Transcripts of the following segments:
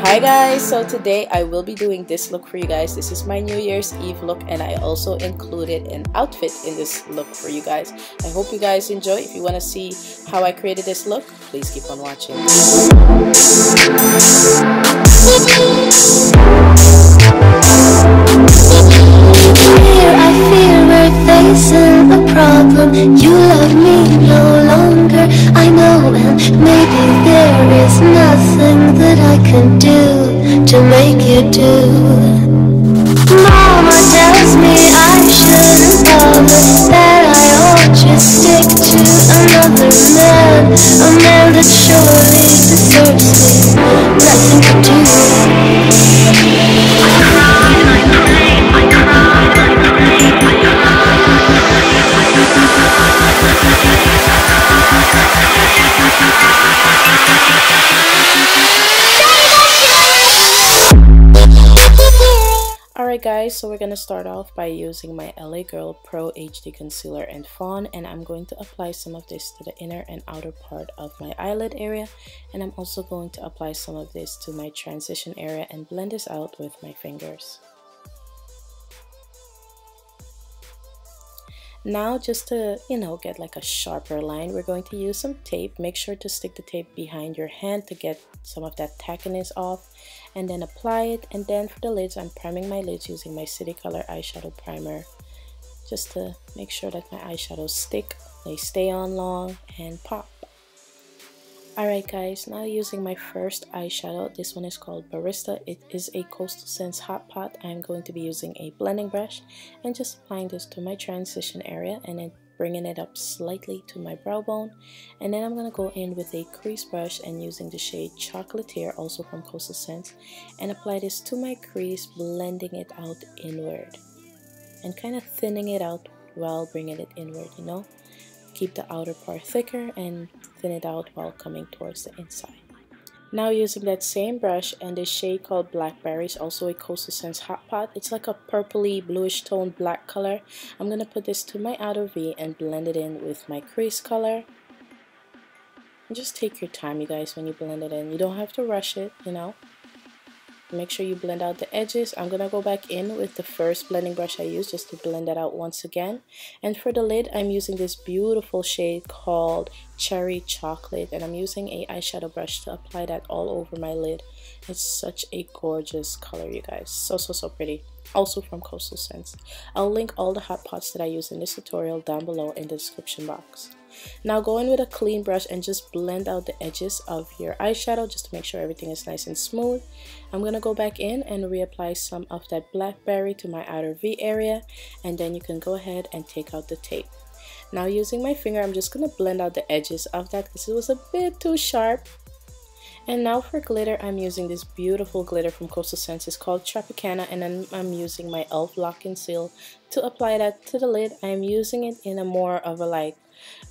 Hi guys, so today I will be doing this look for you guys. This is my New Year's Eve look and I also included an outfit in this look for you guys. I hope you guys enjoy. If you want to see how I created this look, please keep on watching. I fear we're facing a problem. You love me no longer, I know, and maybe there is nothing that I can do to make you do. Mama tells me I shouldn't bother, that I ought to stick to another man, a man that surely deserves me, nothing to do. I cried, I prayed, I cried, I prayed, I Alright guys, so we're going to start off by using my L.a Girl Pro HD Concealer and Fawn, and I'm going to apply some of this to the inner and outer part of my eyelid area, and I'm also going to apply some of this to my transition area and blend this out with my fingers. Now just to, get like a sharper line, we're going to use some tape. Make sure to stick the tape behind your hand to get some of that tackiness off, and then apply it. And then for the lids, I'm priming my lids using my City Color eyeshadow primer just to make sure that my eyeshadows stick, they stay on long and pop. Alright guys, now using my first eyeshadow. This one is called Barista. It is a Coastal Scents Hot Pot. I'm going to be using a blending brush and just applying this to my transition area and then bringing it up slightly to my brow bone. And then I'm going to go in with a crease brush and using the shade Chocolatier, also from Coastal Scents, and apply this to my crease, blending it out inward and kind of thinning it out while bringing it inward, Keep the outer part thicker and thin it out while coming towards the inside. Now using that same brush and this shade called Blackberries, also a Coastal Scents Hot Pot. It's like a purpley bluish toned black color. I'm going to put this to my outer V and blend it in with my crease color. And just take your time, you guys, when you blend it in. You don't have to rush it, Make sure you blend out the edges. I'm going to go back in with the first blending brush I used just to blend that out once again. And for the lid, I'm using this beautiful shade called Cherry Chocolate. And I'm using a eyeshadow brush to apply that all over my lid. It's such a gorgeous color, you guys. So pretty. Also from Coastal Scents. I'll link all the hot pots that I use in this tutorial down below in the description box. Now go in with a clean brush and just blend out the edges of your eyeshadow just to make sure everything is nice and smooth. I'm going to go back in and reapply some of that Blackberry to my outer V area, and then you can go ahead and take out the tape. Now using my finger, I'm just going to blend out the edges of that because it was a bit too sharp. And now for glitter, I'm using this beautiful glitter from Coastal Scents. It's called Tropicana, and then I'm using my e.l.f. Lock and Seal to apply that to the lid. I'm using it in a more of a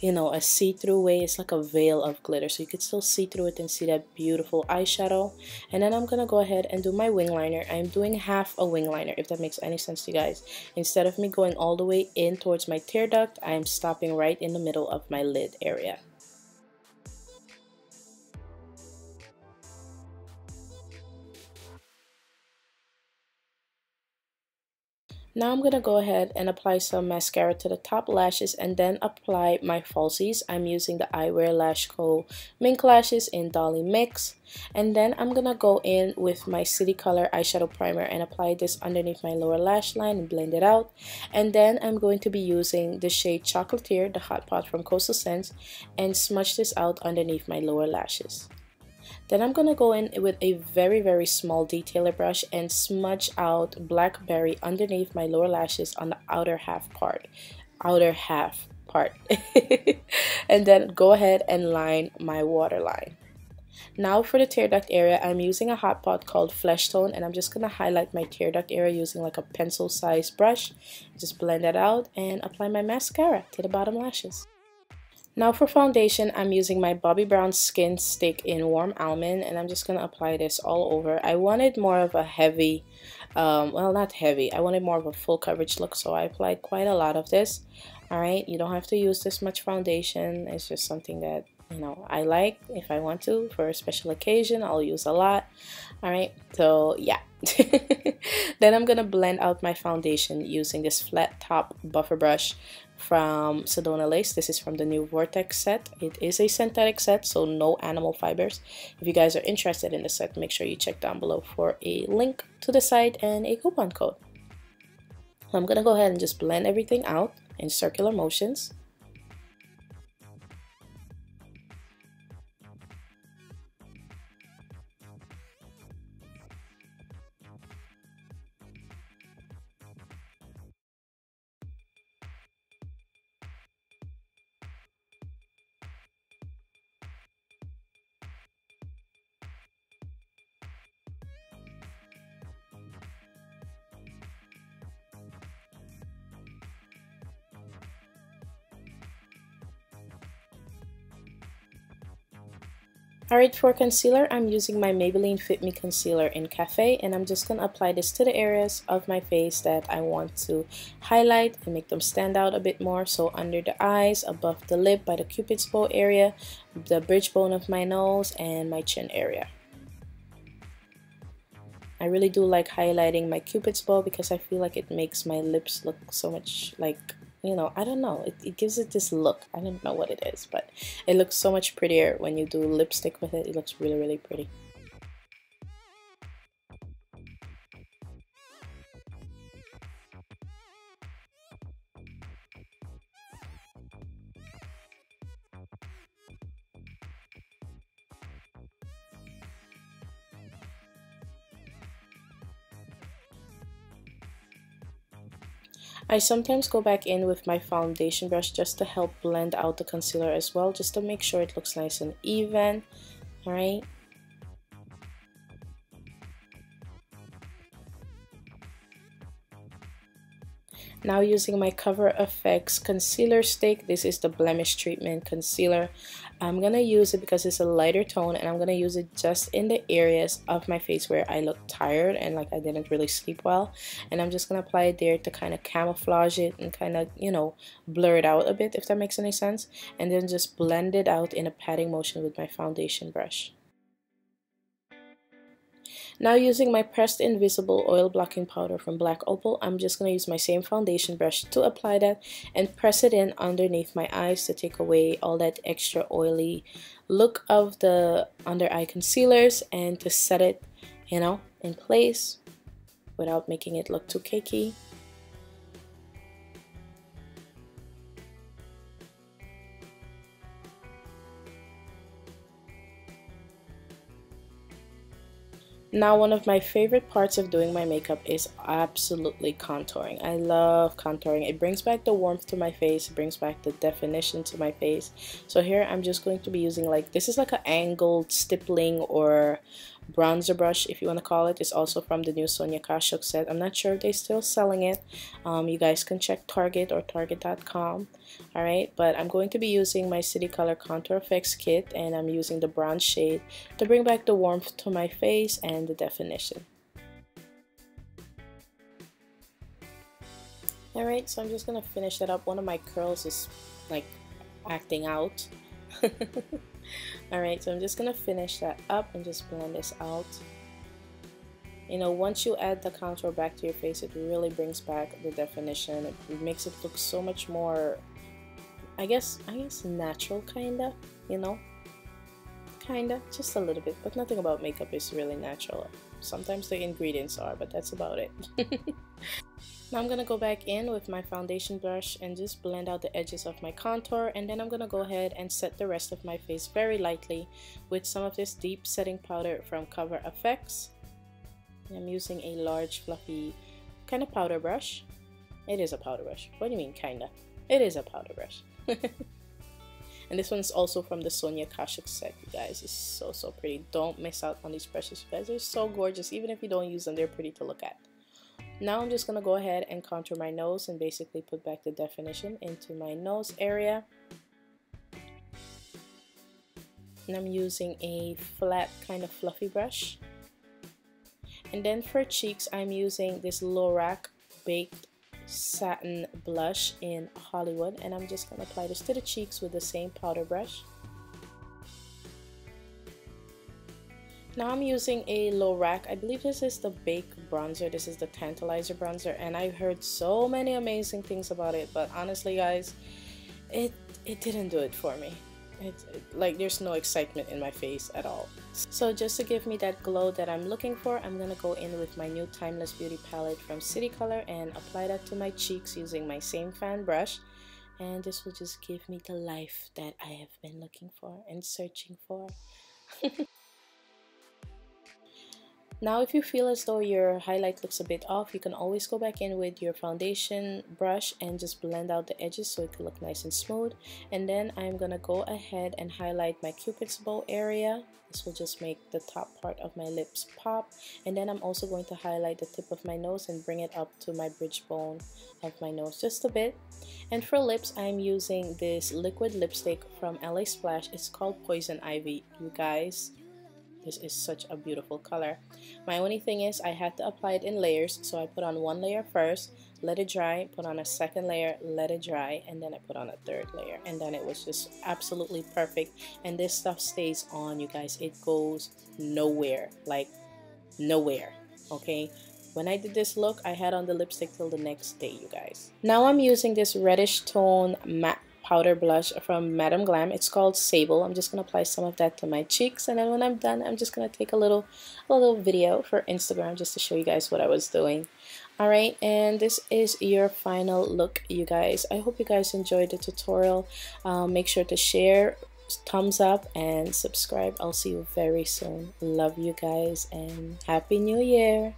a see-through way. It's like a veil of glitter, so you can still see through it and see that beautiful eyeshadow. And then I'm gonna go ahead and do my wing liner. I'm doing half a wing liner, if that makes any sense to you guys. Instead of me going all the way in towards my tear duct, I'm stopping right in the middle of my lid area. Now I'm going to go ahead and apply some mascara to the top lashes and then apply my falsies. I'm using the Eyewear Lash Co. Mink Lashes in Dolly Mix. And then I'm going to go in with my City Color eyeshadow primer and apply this underneath my lower lash line and blend it out. And then I'm going to be using the shade Chocolatier, the Hot Pot from Coastal Scents, and smudge this out underneath my lower lashes. Then I'm going to go in with a very small detailer brush and smudge out Blackberry underneath my lower lashes on the outer half part. And then go ahead and line my waterline. Now for the tear duct area, I'm using a hot pot called Flesh Tone, and I'm just going to highlight my tear duct area using like a pencil sized brush. Just blend that out and apply my mascara to the bottom lashes. Now for foundation, I'm using my Bobbi Brown Skin Stick in Warm Almond, and I'm just going to apply this all over. I wanted more of a heavy, well, not heavy, I wanted more of a full coverage look, so I applied quite a lot of this. Alright, you don't have to use this much foundation, it's just something that you know, I like. If I want to for a special occasion, I'll use a lot. All right, so yeah. Then I'm gonna blend out my foundation using this flat top buffer brush from Sedona Lace. This is from the new Vortex set. It is a synthetic set, so no animal fibers. If you guys are interested in the set, make sure you check down below for a link to the site and a coupon code. So I'm gonna go ahead and just blend everything out in circular motions. Alright, for concealer, I'm using my Maybelline Fit Me Concealer in Cafe, and I'm just going to apply this to the areas of my face that I want to highlight and make them stand out a bit more. So under the eyes, above the lip, by the Cupid's bow area, the bridge bone of my nose, and my chin area. I really do like highlighting my Cupid's bow because I feel like it makes my lips look so much like, you know, I don't know, it gives it this look. I don't know what it is, but it looks so much prettier when you do lipstick with it. It looks really, really pretty. I sometimes go back in with my foundation brush just to help blend out the concealer as well, just to make sure it looks nice and even. Alright. Now using my Cover FX concealer stick, this is the Blemish Treatment Concealer. I'm going to use it because it's a lighter tone, and I'm going to use it just in the areas of my face where I look tired and like I didn't really sleep well. And I'm just going to apply it there to kind of camouflage it and kind of, you know, blur it out a bit, if that makes any sense. And then just blend it out in a patting motion with my foundation brush. Now using my Pressed Invisible Oil Blocking Powder from Black Opal, I'm just going to use my same foundation brush to apply that and press it in underneath my eyes to take away all that extra oily look of the under eye concealers and to set it, you know, in place without making it look too cakey. Now, one of my favorite parts of doing my makeup is absolutely contouring. I love contouring. It brings back the warmth to my face. It brings back the definition to my face. So here I'm just going to be using like, this is like an angled stippling or bronzer brush, if you want to call it. It's also from the new Sonia Kashuk set. I'm not sure if they're still selling it. You guys can check Target or Target.com. Alright, but I'm going to be using my City Color Contour Effects kit, and I'm using the bronze shade to bring back the warmth to my face and the definition. Alright, so I'm just going to finish that up. One of my curls is like acting out. Alright, so I'm just going to finish that up and just blend this out. You know, once you add the contour back to your face, it really brings back the definition. It makes it look so much more, I guess natural, kinda, you know, kinda, just a little bit, but nothing about makeup is really natural. Sometimes the ingredients are, but that's about it. Now I'm gonna go back in with my foundation brush and just blend out the edges of my contour, and then I'm gonna go ahead and set the rest of my face very lightly with some of this deep setting powder from Cover FX. I'm using a large fluffy kind of powder brush. It is a powder brush. What do you mean kinda? It is a powder brush. And this one's also from the Sonia Kashuk set, you guys. It's so pretty. Don't miss out on these brushes, you guys. They're so gorgeous. Even if you don't use them, they're pretty to look at. Now I'm just gonna go ahead and contour my nose and basically put back the definition into my nose area. And I'm using a flat kind of fluffy brush. And then for cheeks, I'm using this Lorac Baked Satin Blush in Hollywood, and I'm just going to apply this to the cheeks with the same powder brush. Now I'm using a Lorac. I believe this is the Bake bronzer. This is the Tantalizer bronzer, and I've heard so many amazing things about it, but honestly guys, it didn't do it for me. Like there's no excitement in my face at all. So just to give me that glow that I'm looking for, I'm gonna go in with my new Timeless Beauty palette from City Color and apply that to my cheeks using my same fan brush, and this will just give me the life that I have been looking for and searching for. Now if you feel as though your highlight looks a bit off, you can always go back in with your foundation brush and just blend out the edges so it can look nice and smooth. And then I'm gonna go ahead and highlight my Cupid's bow area. This will just make the top part of my lips pop. And then I'm also going to highlight the tip of my nose and bring it up to my bridge bone of my nose just a bit. And for lips, I'm using this liquid lipstick from L.a Splash. It's called Poison Ivy. You guys, this is such a beautiful color. My only thing is I had to apply it in layers, so I put on one layer first, let it dry, put on a second layer, let it dry, and then I put on a third layer, and then it was just absolutely perfect. And this stuff stays on, you guys. It goes nowhere, like nowhere, okay? When I did this look, I had on the lipstick till the next day, you guys. Now I'm using this reddish tone matte powder blush from Glam. It's called Sable. I'm just gonna apply some of that to my cheeks, and then when I'm done, I'm just gonna take a little video for Instagram just to show you guys what I was doing. Alright, and this is your final look, you guys. I hope you guys enjoyed the tutorial. Make sure to share, thumbs up, and subscribe. I'll see you very soon. Love you guys, and Happy New Year!